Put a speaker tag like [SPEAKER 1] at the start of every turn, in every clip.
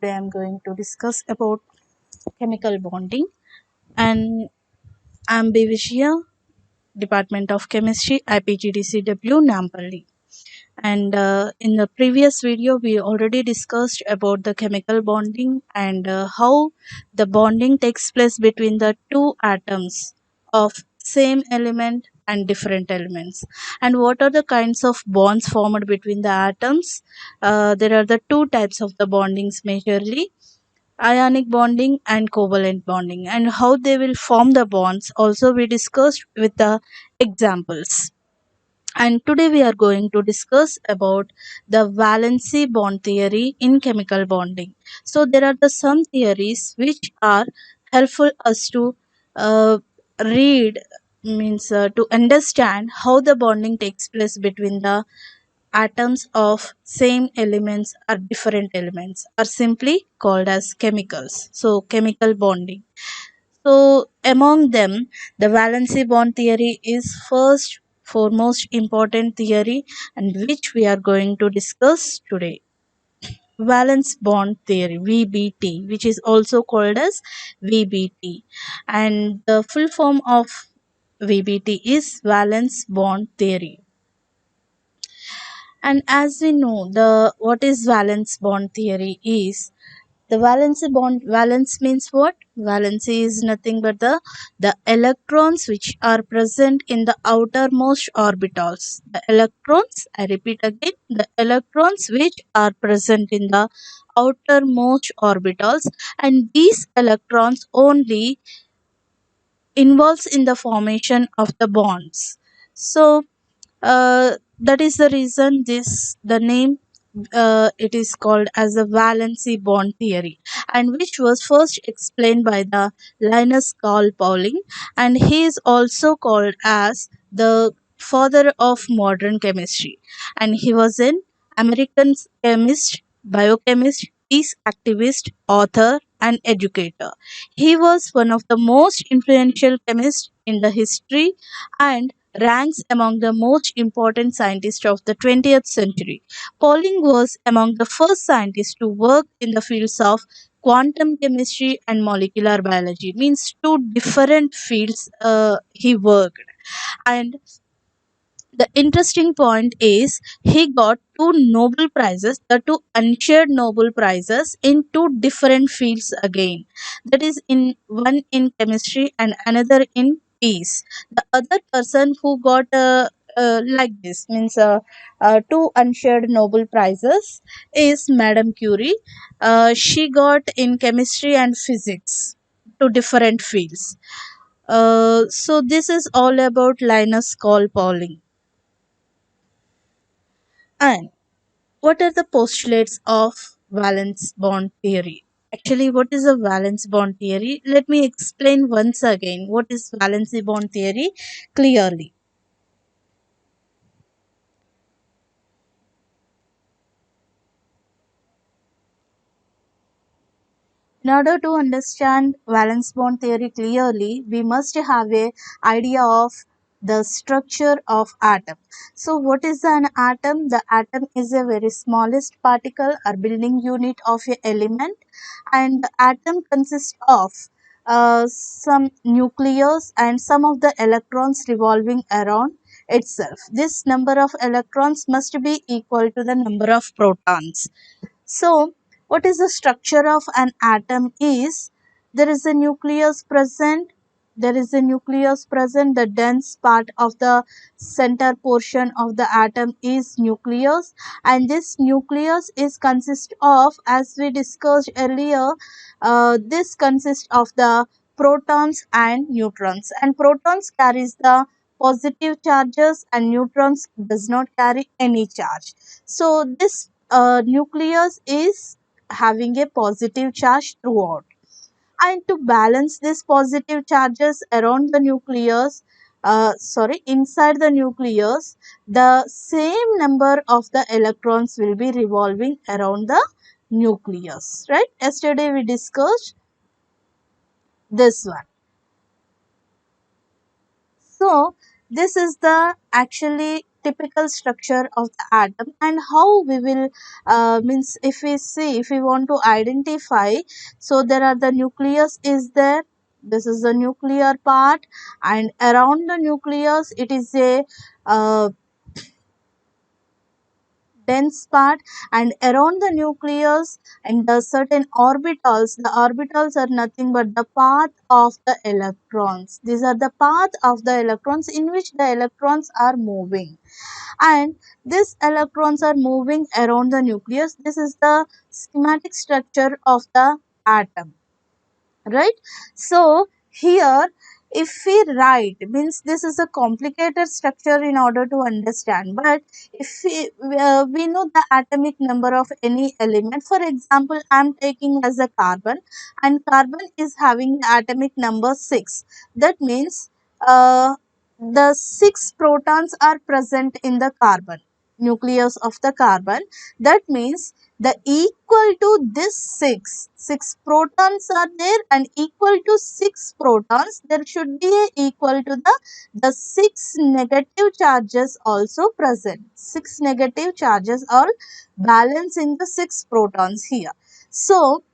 [SPEAKER 1] Today I'm going to discuss about chemical bonding, and I'm Bivishya, Department of Chemistry, IPGDCW, Nampally. And in the previous video, we already discussed about the chemical bonding and how the bonding takes place between the two atoms of same element and different elements, and what are the kinds of bonds formed between the atoms. There are the two types of the bondings majorly: ionic bonding and covalent bonding, and how they will form the bonds also we discussed with the examples. And today we are going to discuss about the valency bond theory in chemical bonding. So there are the some theories which are helpful us to uh, read, means to understand how the bonding takes place between the atoms of same elements or different elements are simply called as chemicals. So chemical bonding. So among them, the valency bond theory is first foremost important theory, and which we are going to discuss today. Valence bond theory, VBT, which is also called as VBT, and the full form of VBT is valence bond theory. And as we know, the what is valence bond theory is the valence bond. Valence means what? Valency is nothing but the electrons which are present in the outermost orbitals. The electrons, I repeat again, the electrons which are present in the outermost orbitals, and these electrons only involves in the formation of the bonds. So that is the reason this the name it is called as the valency bond theory, and which was first explained by the Linus Carl Pauling, and he is also called as the father of modern chemistry, and he was an American chemist, biochemist, peace activist, author, and educator. He was one of the most influential chemists in the history and ranks among the most important scientists of the 20th century. Pauling was among the first scientists to work in the fields of quantum chemistry and molecular biology. Means two different fields he worked. And the interesting point is he got two Nobel Prizes, the two unshared Nobel Prizes in two different fields again. That is in one in chemistry and another in peace. The other person who got like this means two unshared Nobel Prizes is Madame Curie. She got in chemistry and physics, two different fields. So this is all about Linus Call Pauling. And what are the postulates of valence bond theory? Actually, what is a valence bond theory? Let me explain once again what is valency bond theory clearly. In order to understand valence bond theory clearly, we must have a idea of the structure of atom. So what is an atom? The atom is a very smallest particle or building unit of a element, and the atom consists of some nucleus and some of the electrons revolving around itself. This number of electrons must be equal to the number of protons. So, what is the structure of an atom is there is a nucleus present. There is a nucleus present. The dense part of the center portion of the atom is nucleus, and this nucleus is consist of, as we discussed earlier, this consists of the protons and neutrons. And protons carries the positive charges, and neutrons does not carry any charge. So this nucleus is having a positive charge throughout, and to balance these positive charges around the nucleus, inside the nucleus, the same number of the electrons will be revolving around the nucleus, right? Yesterday we discussed this one. So this is the actually typical structure of the atom, and how we will means if we see, if we want to identify, so there are the nucleus is there, this is the nuclear part, and around the nucleus it is a uh, dense part, and around the nucleus and the certain orbitals, the orbitals are nothing but the path of the electrons. These are the path of the electrons in which the electrons are moving, and these electrons are moving around the nucleus. This is the schematic structure of the atom, right? So here if we write, means this is a complicated structure in order to understand, but if we know the atomic number of any element. For example, I am taking as a carbon, and carbon is having atomic number 6. That means the 6 protons are present in the carbon nucleus of the carbon. That means the equal to this 6 protons are there, and equal to 6 protons there should be a equal to the 6 negative charges also present. 6 negative charges are balancing the 6 protons here. So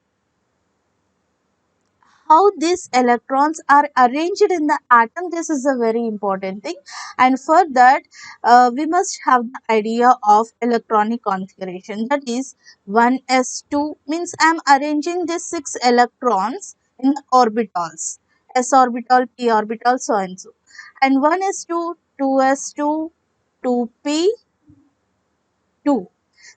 [SPEAKER 1] how these electrons are arranged in the atom, this is a very important thing, and for that we must have the idea of electronic configuration. That is 1s2 means I am arranging these 6 electrons in the orbitals, s orbital, p orbital, so and so, and 1s2, 2s2, 2p, 2.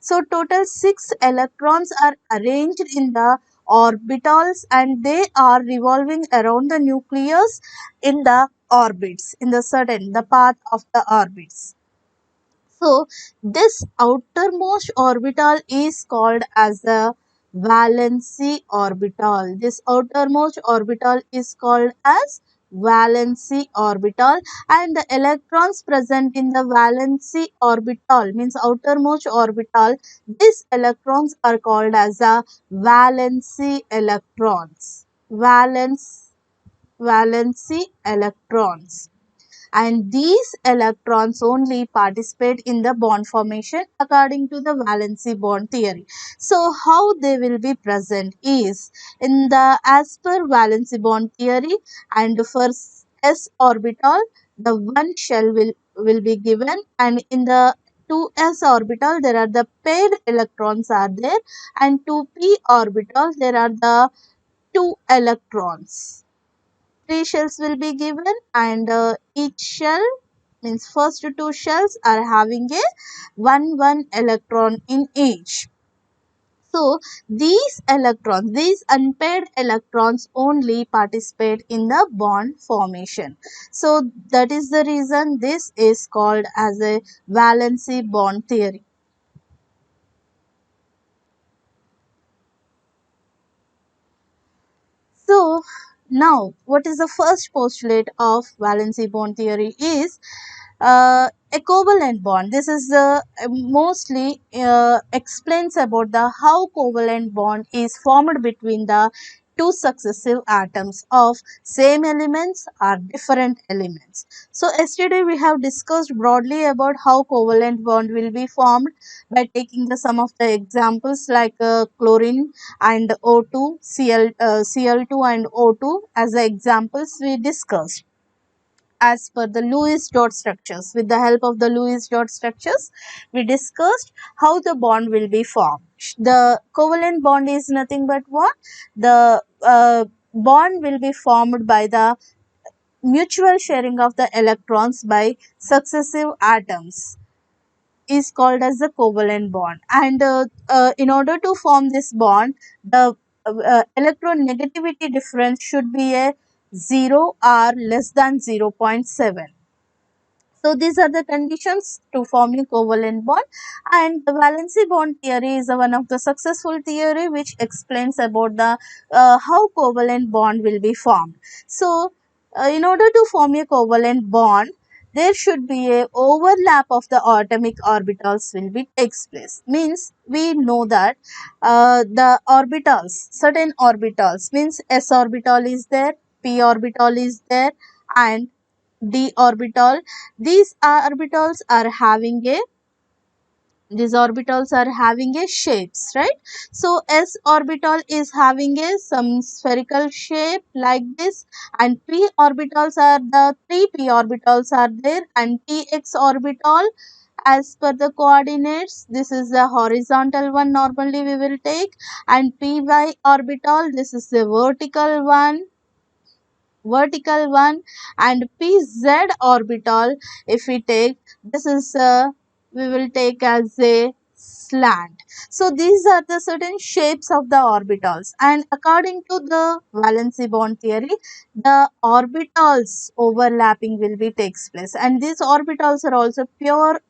[SPEAKER 1] So total 6 electrons are arranged in the orbitals, and they are revolving around the nucleus in the orbits, in the certain, the path of the orbits. So this outermost orbital is called as the valency orbital. This outermost orbital is called as valency orbital, and the electrons present in the valency orbital, means outermost orbital, these electrons are called as the valency electrons. Valency electrons, and these electrons only participate in the bond formation according to the valency bond theory. So how they will be present is in the as per valency bond theory, and for s orbital the one shell will be given, and in the 2s orbital there are the paired electrons are there, and 2p orbital there are the 2 electrons. 3 shells will be given, and each shell, means first 2 shells are having a 1 electron in each. So these electrons, these unpaired electrons only participate in the bond formation. So that is the reason this is called as a valency bond theory. So now what is the first postulate of valency bond theory is a covalent bond. This is mostly explains about the how covalent bond is formed between the two successive atoms of same elements or different elements. So yesterday we have discussed broadly about how covalent bond will be formed by taking the some of the examples like chlorine and O2, Cl2 and O2 as the examples we discussed as per the Lewis dot structures. With the help of the Lewis dot structures, we discussed how the bond will be formed. The covalent bond is nothing but what? The bond will be formed by the mutual sharing of the electrons by successive atoms is called as the covalent bond, and in order to form this bond the electronegativity difference should be a 0 or less than 0.7. So these are the conditions to forming covalent bond, and the valency bond theory is one of the successful theory which explains about the how covalent bond will be formed. So in order to form a covalent bond, there should be a overlap of the atomic orbitals will be takes place. Means we know that the orbitals, certain orbitals, means s orbital is there, p orbital is there, and d orbital. These orbitals are having a these orbitals are having a shapes, right? So s orbital is having a some spherical shape like this, and p orbitals are the three p orbitals are there, and px orbital as per the coordinates, this is the horizontal one normally we will take, and py orbital, this is the vertical one, and pz orbital, if we take, this is we will take as a slant. So these are the certain shapes of the orbitals, and according to the valency bond theory, the orbitals overlapping will be takes place, and these orbitals are also pure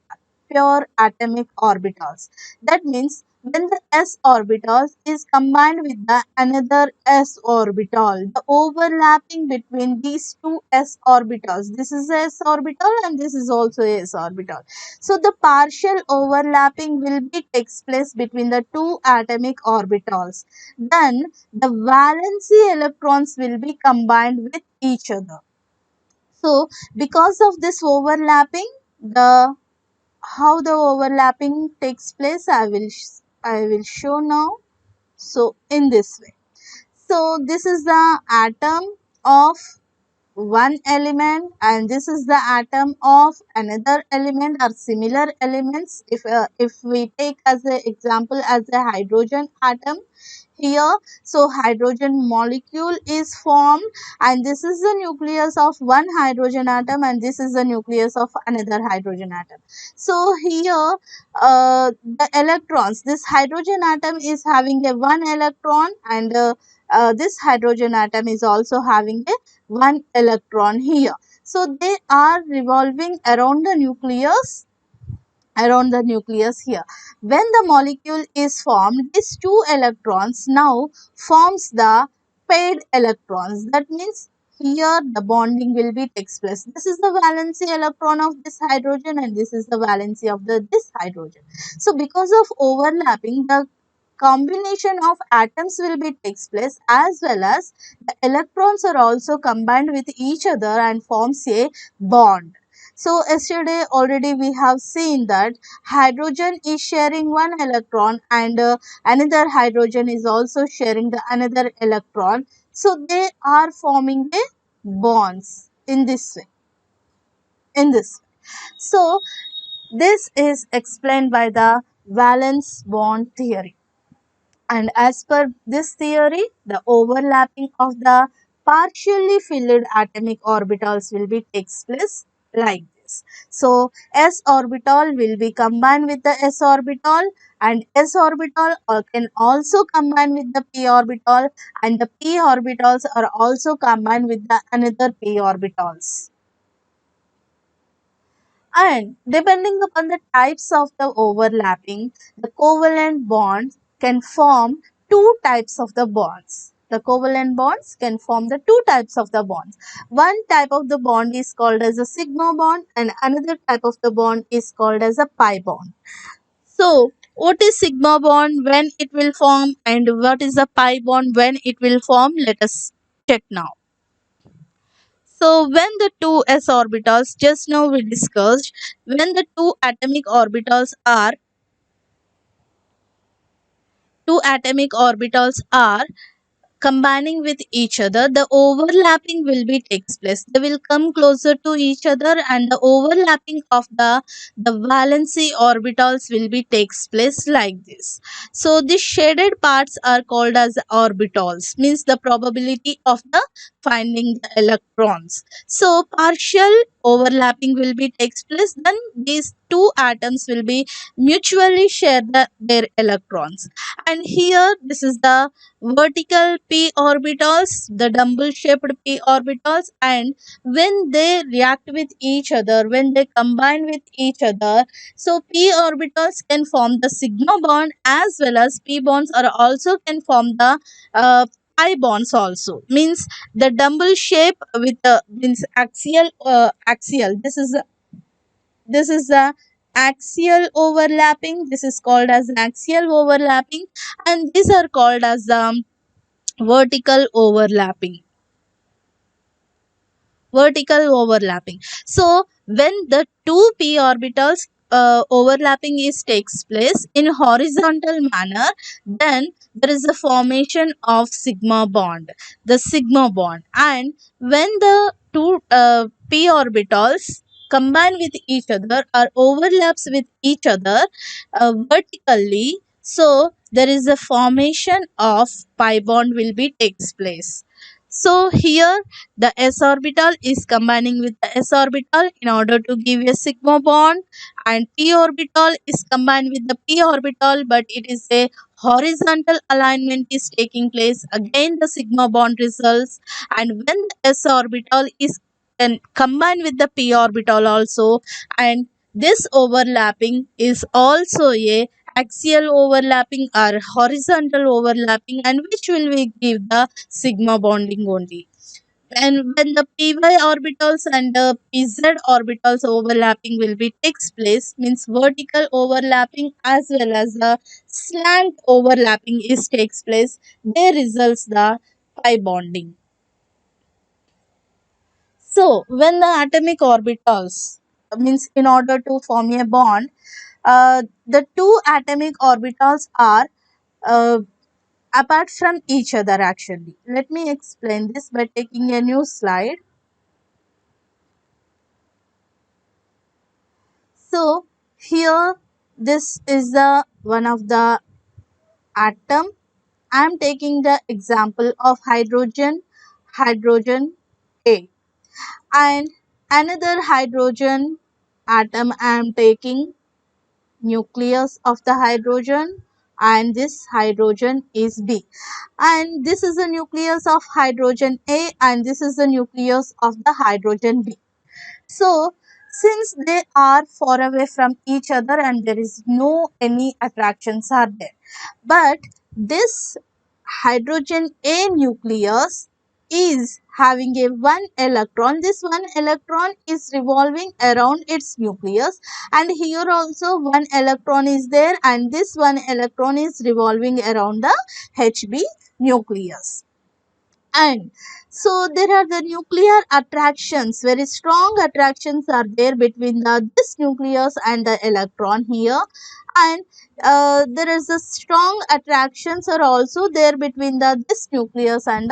[SPEAKER 1] atomic orbitals. That means when the s orbital is combined with the another s orbital, the overlapping between these two s orbitals, this is a s orbital and this is also a s orbital. So the partial overlapping will be takes place between the two atomic orbitals. Then the valency electrons will be combined with each other. So because of this overlapping, the how the overlapping takes place, I will show now. So in this way, so this is the atom of one element, and this is the atom of another element or similar elements. If we take as an example as a hydrogen atom here, so hydrogen molecule is formed, and this is the nucleus of one hydrogen atom, and this is the nucleus of another hydrogen atom. So here the electrons, this hydrogen atom is having a one electron, and this hydrogen atom is also having a one electron here. So they are revolving around the nucleus here. When the molecule is formed, these two electrons now forms the paired electrons. That means here the bonding will be takes place. This is the valency electron of this hydrogen, and this is the valency of this hydrogen. So because of overlapping, the combination of atoms will be takes place, as well as the electrons are also combined with each other and forms a bond. So yesterday already we have seen that hydrogen is sharing one electron, and another hydrogen is also sharing the another electron. So they are forming a bonds in this way. In this way. So this is explained by the valence bond theory. And as per this theory, the overlapping of the partially filled atomic orbitals will be takes place like this. So s orbital will be combined with the s orbital, and s orbital can also combine with the p orbital, and the p orbitals are also combined with the another p orbitals. And depending upon the types of the overlapping, the covalent bonds can form two types of the bonds. The covalent bonds can form the two types of the bonds. One type of the bond is called as a sigma bond, and another type of the bond is called as a pi bond. So, what is sigma bond, when it will form, and what is the pi bond, when it will form? Let us check now. So when the two s orbitals, just now we discussed, when the two atomic orbitals are combining with each other, the overlapping will be takes place. They will come closer to each other, and the overlapping of the valency orbitals will be takes place like this. So the shaded parts are called as orbitals, means the probability of the finding the electrons. So partial overlapping will be takes place, then these two atoms will be mutually share their electrons. And here this is the vertical p orbitals, the dumbbell shaped p orbitals, and when they react with each other, when they combine with each other, so p orbitals can form the sigma bond, as well as p bonds are also can form the pi bonds also. Means the dumbbell shape with the means axial. This is the axial overlapping. This is called as an axial overlapping, and these are called as the vertical overlapping. vertical overlapping. So when the two p orbitals overlapping is takes place in horizontal manner, then there is a formation of sigma bond, the sigma bond. And when the two p orbitals combine with each other or overlaps with each other vertically, so there is a formation of pi bond will be takes place. So here the s orbital is combining with the s orbital in order to give a sigma bond, and p orbital is combined with the p orbital, but it is a horizontal alignment is taking place. Again the sigma bond results, and when the s orbital is combined with the p orbital also, and this overlapping is also a axial overlapping or horizontal overlapping, and which will we give the sigma bonding only. And when the py orbitals and the pz orbitals overlapping will be takes place, means vertical overlapping as well as the slant overlapping is takes place, there results the pi bonding. So when the atomic orbitals means in order to form a bond, the two atomic orbitals are uh, apart from each other actually. Let me explain this by taking a new slide. So here this is the one of the atom. I am taking the example of hydrogen A, and another hydrogen atom I am taking nucleus of the hydrogen, and this hydrogen is B, and this is the nucleus of hydrogen A, and this is the nucleus of the hydrogen B. So since they are far away from each other and there is no any attractions are there, but this hydrogen A nucleus is having a one electron. This one electron is revolving around its nucleus, and here also one electron is there, and this one electron is revolving around the Hb nucleus. And so there are the nuclear attractions, very strong attractions are there between this nucleus and the electron here. And there is a strong attractions are also there between this nucleus and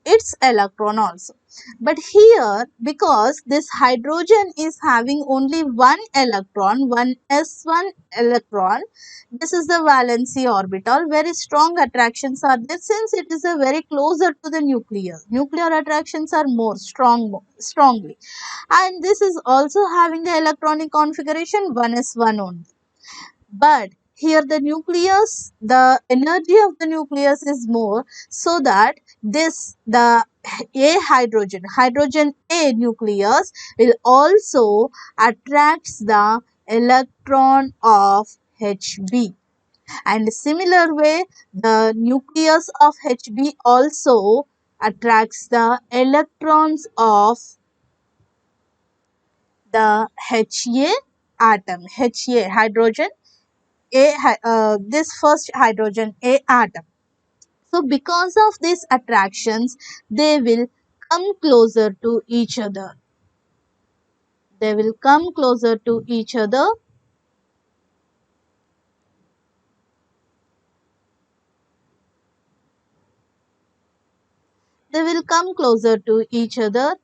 [SPEAKER 1] its electron also. But here, because this hydrogen is having only one electron, one s1 electron, this is the valency orbital. Very strong attractions are there since it is a very closer to the nucleus. Nuclear attractions are more strongly, and this is also having the electronic configuration 1s1 only. But here the nucleus, the energy of the nucleus is more, so that this the A hydrogen A nucleus will also attracts the electron of Hb, and similar way the nucleus of Hb also attracts the electrons of the Ha atom, Ha hydrogen this first hydrogen A atom. So because of these attractions, they will come closer to each other. They will come closer to each other. They will come closer to each other.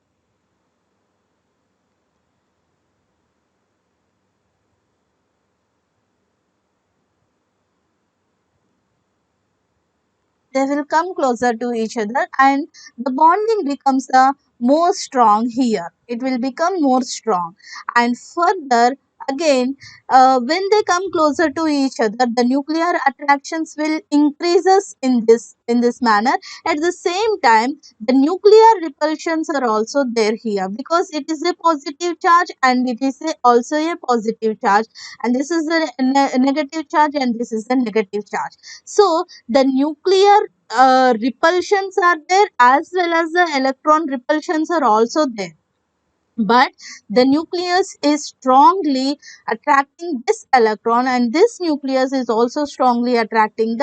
[SPEAKER 1] They will come closer to each other, and the bonding becomes the more strong here. It will become more strong, and further again when they come closer to each other, the nuclear attractions will increases in this manner. At the same time, the nuclear repulsions are also there here, because it is a positive charge and it is also a positive charge, and this is a negative charge and this is a negative charge. So the nuclear repulsions are there as well as the electron repulsions are also there, but the nucleus is strongly attracting this electron, and this nucleus is also strongly attracting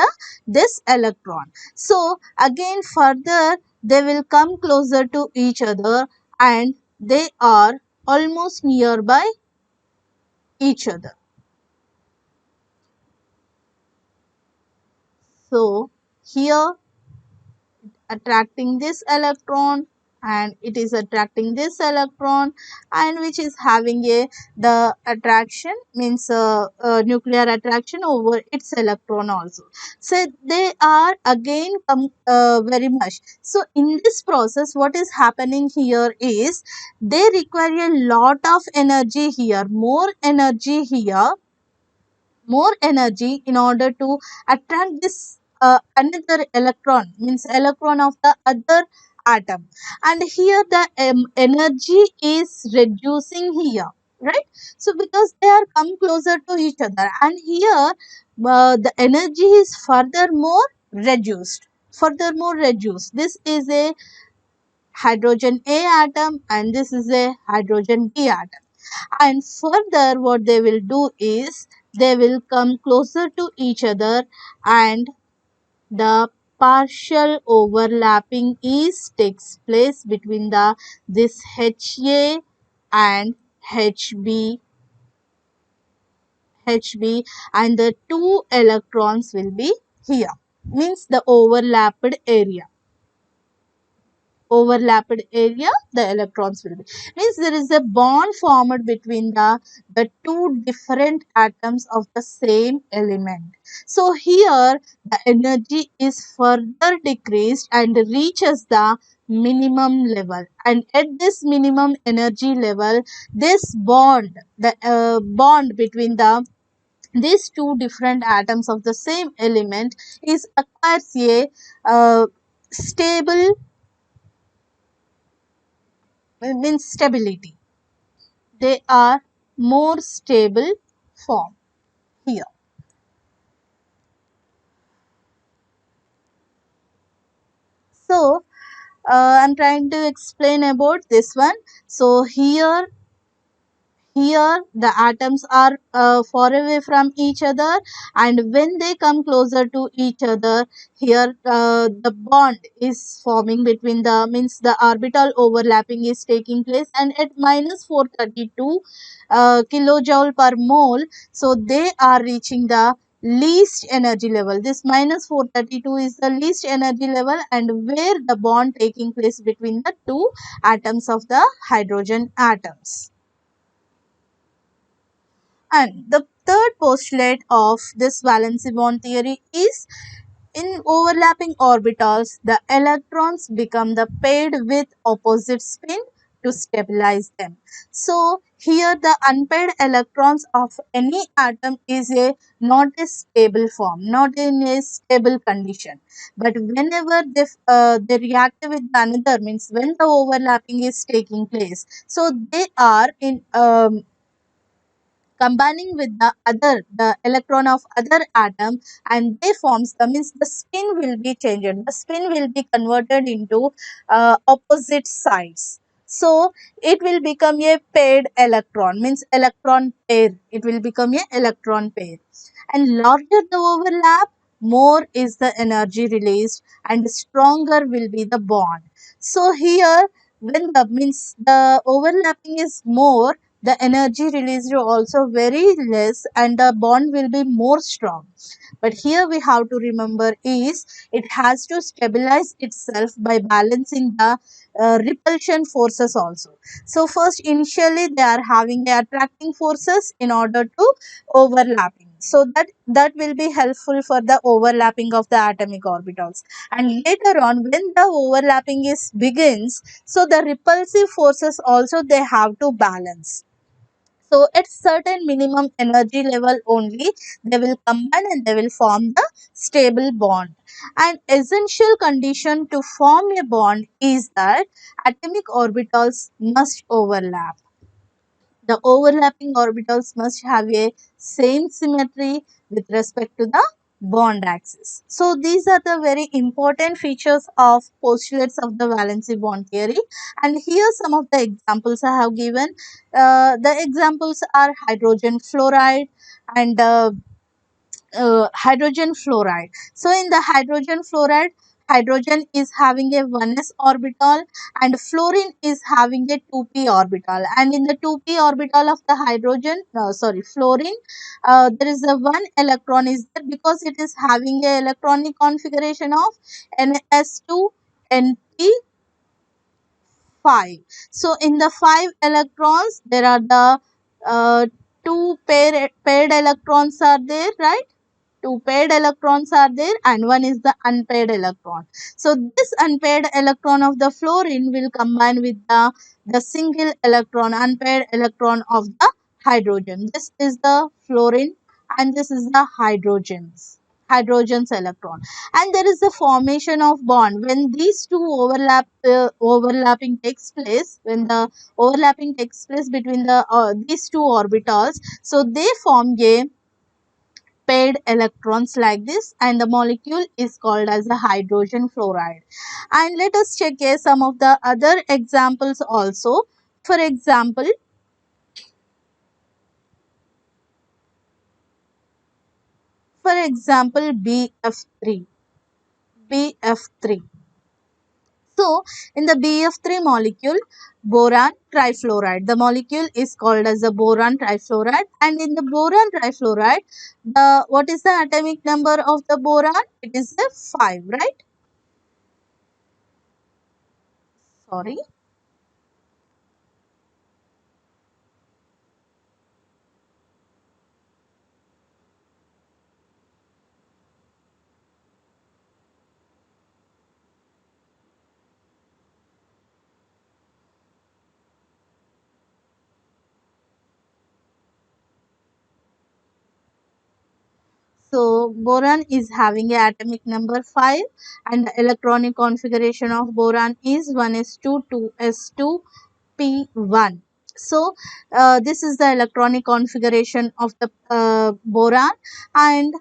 [SPEAKER 1] this electron. So again further they will come closer to each other, and they are almost nearby each other. So here attracting this electron and it is attracting this electron, and which is having a the attraction means nuclear attraction over its electron also. So they are again very much. So in this process what is happening here is they require a lot of energy here, more energy in order to attract this another electron, means electron of the other atom, and here the energy is reducing here, right? So because they are come closer to each other, and here the energy is furthermore reduced. This is a hydrogen A atom and this is a hydrogen B atom, and further what they will do is they will come closer to each other, and the partial overlapping is takes place between the this Ha and HB, and the two electrons will be here, means the overlapped area the electrons will be, means there is a bond formed between the two different atoms of the same element. So here the energy is further decreased and reaches the minimum level, and at this minimum energy level this bond between these two different atoms of the same element is acquires a stable, means stability. They are more stable form here. So I'm trying to explain about this one. So here the atoms are far away from each other, and when they come closer to each other, here the bond is forming between the, means the orbital overlapping is taking place, and at minus 432 kilojoule per mole, so they are reaching the least energy level. This minus 432 is the least energy level, and where the bond taking place between the two atoms of the hydrogen atoms. And the third postulate of this valency bond theory is in overlapping orbitals, the electrons become the paired with opposite spin to stabilize them. So here the unpaired electrons of any atom is a not a stable form, not in a stable condition. But whenever they react with another, means when the overlapping is taking place, so they are in combining with the electron of other atom, and they forms the, means the spin will be changed, the spin will be converted into opposite sides. So it will become a paired electron, means electron pair, it will become a electron pair, and larger the overlap, more is the energy released and stronger will be the bond. So here when the, means the overlapping is more, the energy released also very less and the bond will be more strong. But here we have to remember is it has to stabilize itself by balancing the repulsion forces also. So first initially they are having the attracting forces in order to overlapping, so that will be helpful for the overlapping of the atomic orbitals, and later on when the overlapping is begins, so the repulsive forces also they have to balance. So at certain minimum energy level only they will combine and they will form the stable bond. An essential condition to form a bond is that atomic orbitals must overlap. The overlapping orbitals must have a same symmetry with respect to the bond axis. So these are the very important features of postulates of the valency bond theory, and here some of the examples I have given. The examples are hydrogen fluoride and hydrogen fluoride. So in the hydrogen fluoride, hydrogen is having a 1s orbital and fluorine is having a 2p orbital, and in the 2p orbital of the hydrogen, sorry, fluorine, there is a one electron is there because it is having a electronic configuration of ns2 np 5. So in the 5 electrons there are the two paired electrons are there, right? Two paired electrons are there and one is the unpaired electron. So this unpaired electron of the fluorine will combine with the single electron, unpaired electron of the hydrogen. This is the fluorine and this is the hydrogen's electron, and there is the formation of bond when these two overlapping takes place, when the overlapping takes place between these two orbitals, so they form a paired electrons like this, and the molecule is called as a hydrogen fluoride. And let us check here some of the other examples also. For example, BF3. BF3. So, in the BF3 molecule, boron trifluoride, the molecule is called as the boron trifluoride, and in the boron trifluoride, the what is the atomic number of the boron? It is the 5, right? Sorry. So boron is having a atomic number 5 and the electronic configuration of boron is 1s2 2s2 p1. So this is the electronic configuration of the boron, and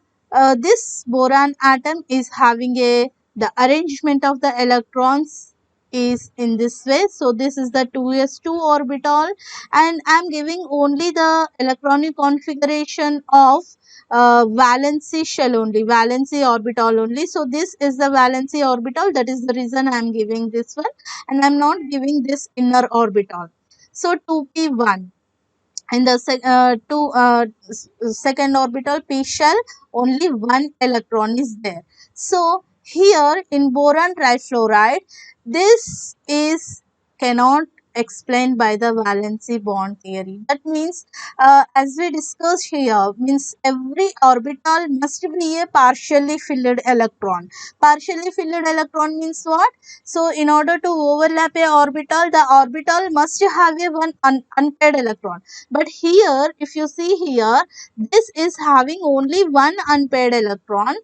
[SPEAKER 1] this boron atom is having a the arrangement of the electrons is in this way. So this is the 2s2 orbital, and I am giving only the electronic configuration of valency shell only, valency orbital only. So this is the valency orbital, that is the reason I am giving this one, and I am not giving this inner orbital. So 2p1 in the second orbital p shell, only one electron is there. So here in boron trifluoride, this is cannot explained by the valency bond theory. That means as we discussed here, means every orbital must be a partially filled electron. Partially filled electron means what? So in order to overlap a orbital, the orbital must have a one unpaired electron. But here, if you see here, this is having only one unpaired electron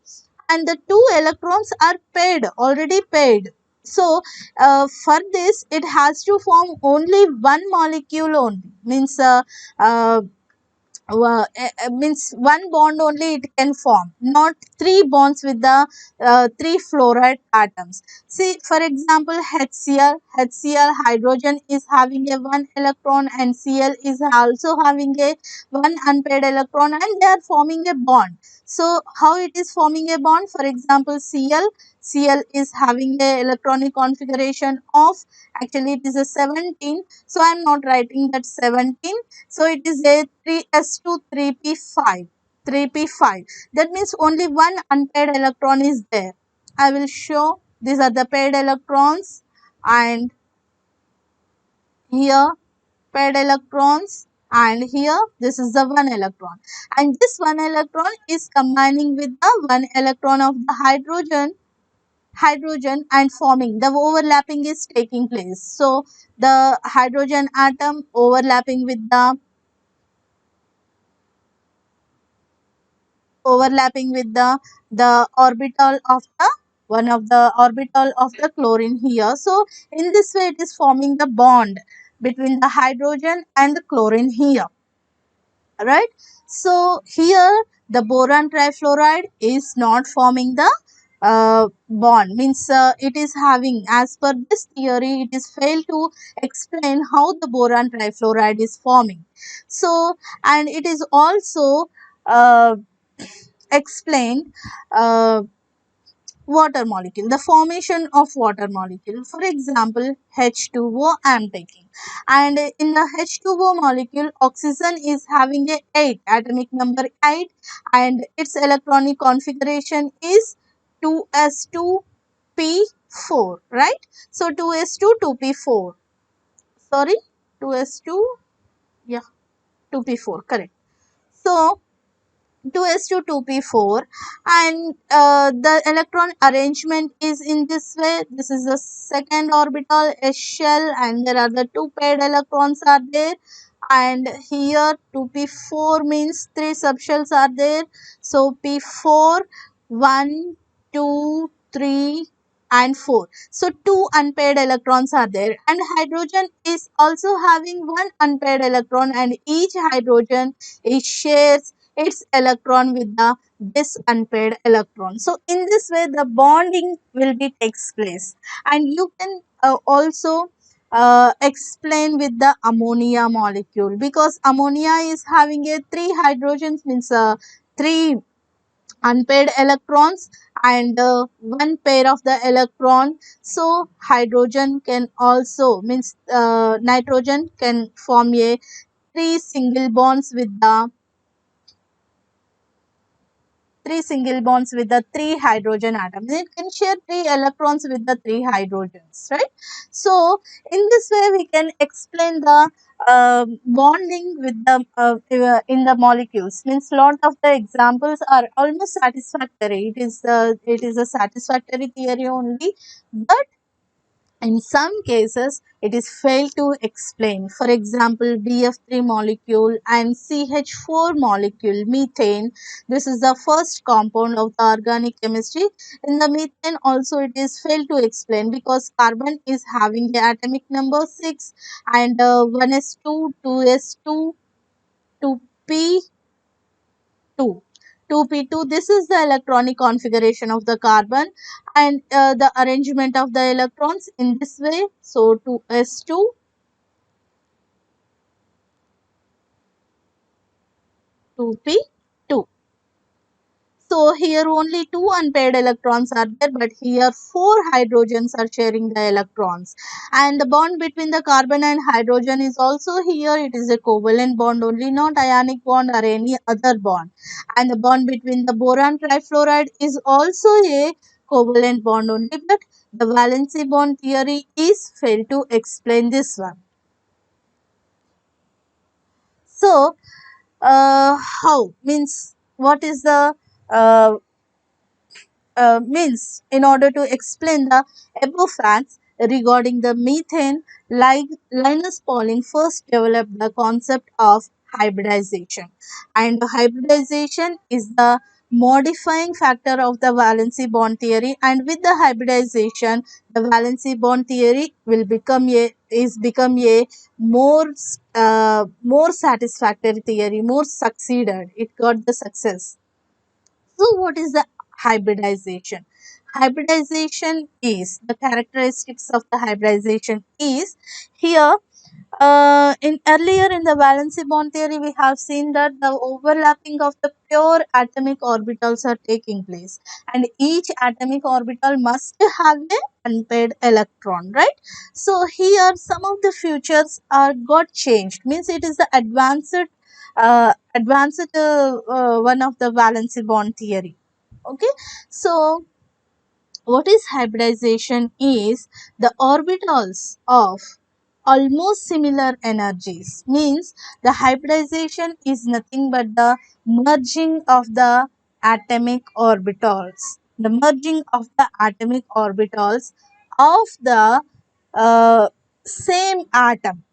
[SPEAKER 1] and the two electrons are paired, already paired. So, for this, it has to form only one molecule only. Means means one bond only it can form, not three bonds with the three fluoride atoms. See, for example, HCl hydrogen is having a one electron and Cl is also having a one unpaired electron and they are forming a bond. So how it is forming a bond? For example, Cl is having a electronic configuration of, actually it is a 17, so I am not writing that 17. So it is a 3s2 3p5, 3p5. That means only one unpaired electron is there. I will show these are the paired electrons, and here paired electrons, and here this is the one electron, and this one electron is combining with the one electron of the hydrogen and forming, the overlapping is taking place. So the hydrogen atom overlapping with the orbital of the one of the orbital of the chlorine here. So in this way it is forming the bond between the hydrogen and the chlorine here, right? So here the boron trifluoride is not forming the bond, means it is having, as per this theory, it is failed to explain how the boron trifluoride is forming. So, and it is also uh, explained uh, water molecule, the formation of water molecule. For example, H2O I am taking. And in the H2O molecule, oxygen is having a 8, atomic number 8, and its electronic configuration is 2s2p4, right? So 2s2, 2p4. Sorry, 2s2, yeah, 2p4, correct. So 2s2 2p4, and the electron arrangement is in this way. This is the second orbital, a shell, and there are the two paired electrons are there, and here 2p4 means three subshells are there. So p4, 1, 2, 3 and 4. So two unpaired electrons are there, and hydrogen is also having one unpaired electron, and each hydrogen it shares its electron with the this unpaired electron. So in this way the bonding will be takes place, and you can also explain with the ammonia molecule, because ammonia is having a three hydrogens, means three unpaired electrons and one pair of the electron. So hydrogen can also, means nitrogen can form a three single bonds with the three hydrogen atoms. It can share three electrons with the three hydrogens, right? So in this way we can explain the bonding with the in the molecules. Means lot of the examples are almost satisfactory. It is a satisfactory theory only, but in some cases, it is failed to explain. For example, BF3 molecule and CH4 molecule, methane. This is the first compound of the organic chemistry. In the methane also it is failed to explain, because carbon is having the atomic number 6 and 1s2, 2s2, 2p 2. 2p2, this is the electronic configuration of the carbon, and the arrangement of the electrons in this way. So 2s2, 2p2. So here only two unpaired electrons are there, but here four hydrogens are sharing the electrons. And the bond between the carbon and hydrogen is also here. It is a covalent bond only, not ionic bond or any other bond. And the bond between the boron trifluoride is also a covalent bond only, but the valency bond theory is failed to explain this one. So, how means what is the means in order to explain the above facts regarding the methane, like Linus Pauling first developed the concept of hybridization, and hybridization is the modifying factor of the valency bond theory, and with the hybridization the valency bond theory will become a more more satisfactory theory, more succeeded, it got the success. So, what is the hybridization? Hybridization is the characteristics of the hybridization is here. In earlier in the valency bond theory, we have seen that the overlapping of the pure atomic orbitals are taking place, and each atomic orbital must have an unpaired electron, right? So here some of the features are got changed. Means it is the advanced one of the valency bond theory. Okay, so what is hybridization is the orbitals of almost similar energies. Means the hybridization is nothing but the merging of the atomic orbitals. The merging of the atomic orbitals of the uh, same atom.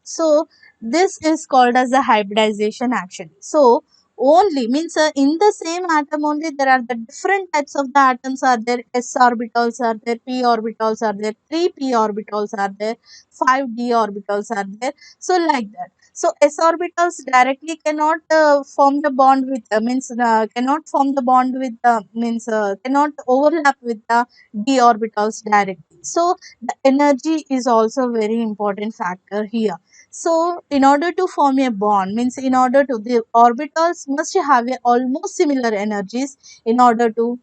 [SPEAKER 1] So this is called as the hybridization actually. So only means in the same atom only there are the different types of the atoms are there. S orbitals are there, p orbitals are there, 3p orbitals are there, 5d orbitals are there. So like that. So s orbitals directly cannot form the bond with means cannot form the bond with means cannot overlap with the d orbitals directly. So the energy is also very important factor here. So in order to form a bond, means in order to, the orbitals must have a almost similar energies in order to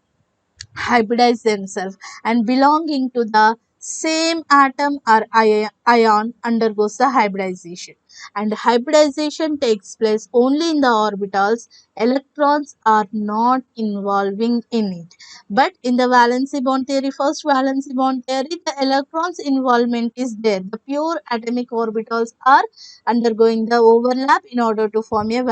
[SPEAKER 1] hybridize themselves, and belonging to the same atom or ion undergoes the hybridization. And hybridization takes place only in the orbitals. Electrons are not involving in it. But in the valency bond theory, first valency bond theory, the electrons involvement is there. The pure atomic orbitals are undergoing the overlap in order to form a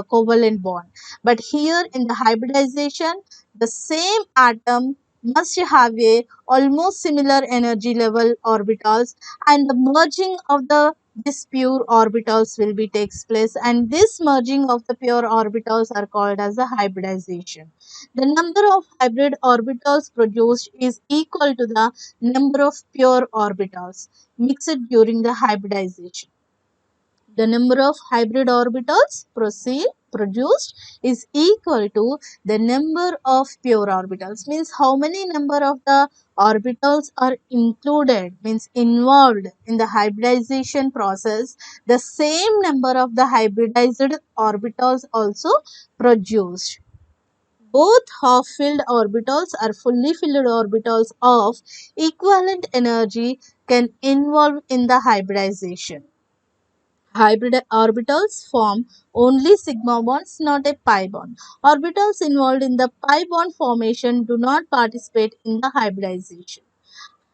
[SPEAKER 1] covalent bond. But here in the hybridization, the same atom must have a almost similar energy level orbitals, and the merging of the this pure orbitals will be takes place, and this merging of the pure orbitals are called as the hybridization. The number of hybrid orbitals produced is equal to the number of pure orbitals mixed during the hybridization. The number of hybrid orbitals produced is equal to the number of pure orbitals, means how many number of the orbitals are included, means involved in the hybridization process. The same number of the hybridized orbitals also produced. Both half-filled orbitals or fully filled orbitals of equivalent energy can involve in the hybridization. Hybrid orbitals form only sigma bonds, not a pi bond. Orbitals involved in the pi bond formation do not participate in the hybridization.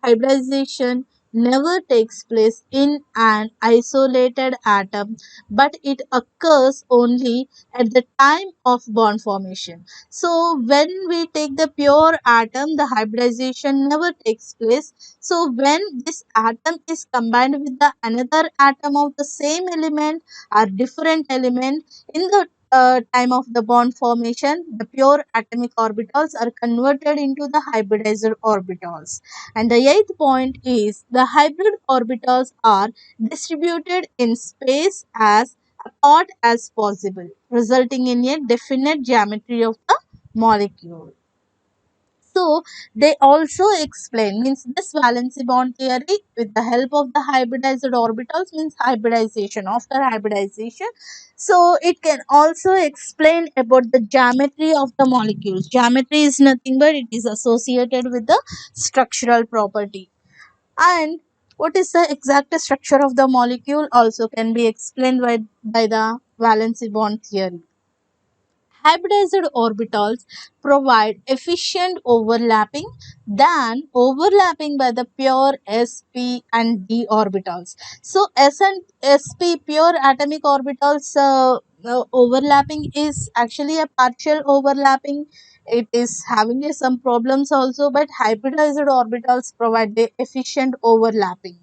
[SPEAKER 1] Hybridization never takes place in an isolated atom, but it occurs only at the time of bond formation. So, when we take the pure atom, the hybridization never takes place. So, when this atom is combined with the another atom of the same element or different element in the time of the bond formation, the pure atomic orbitals are converted into the hybridized orbitals. And the eighth point is the hybrid orbitals are distributed in space as apart as possible, resulting in a definite geometry of the molecule. So they also explain, means this valency bond theory with the help of the hybridized orbitals means hybridization after hybridization. So it can also explain about the geometry of the molecules. Geometry is nothing but it is associated with the structural property. And what is the exact structure of the molecule also can be explained by the valency bond theory. Hybridized orbitals provide efficient overlapping than overlapping by the pure sp and d orbitals. So s and sp pure atomic orbitals overlapping is actually a partial overlapping. It is having some problems also, but hybridized orbitals provide the efficient overlapping.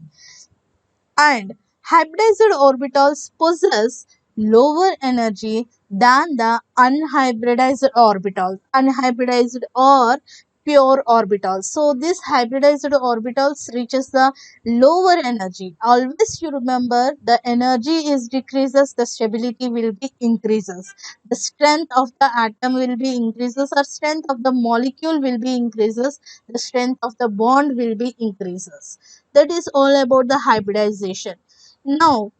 [SPEAKER 1] And hybridized orbitals possess lower energy than the unhybridized orbitals, unhybridized or pure orbitals. So this hybridized orbitals reaches the lower energy. Always you remember, the energy is decreases, the stability will be increases. The strength of the atom will be increases, or strength of the molecule will be increases. The strength of the bond will be increases. That is all about the hybridization. Now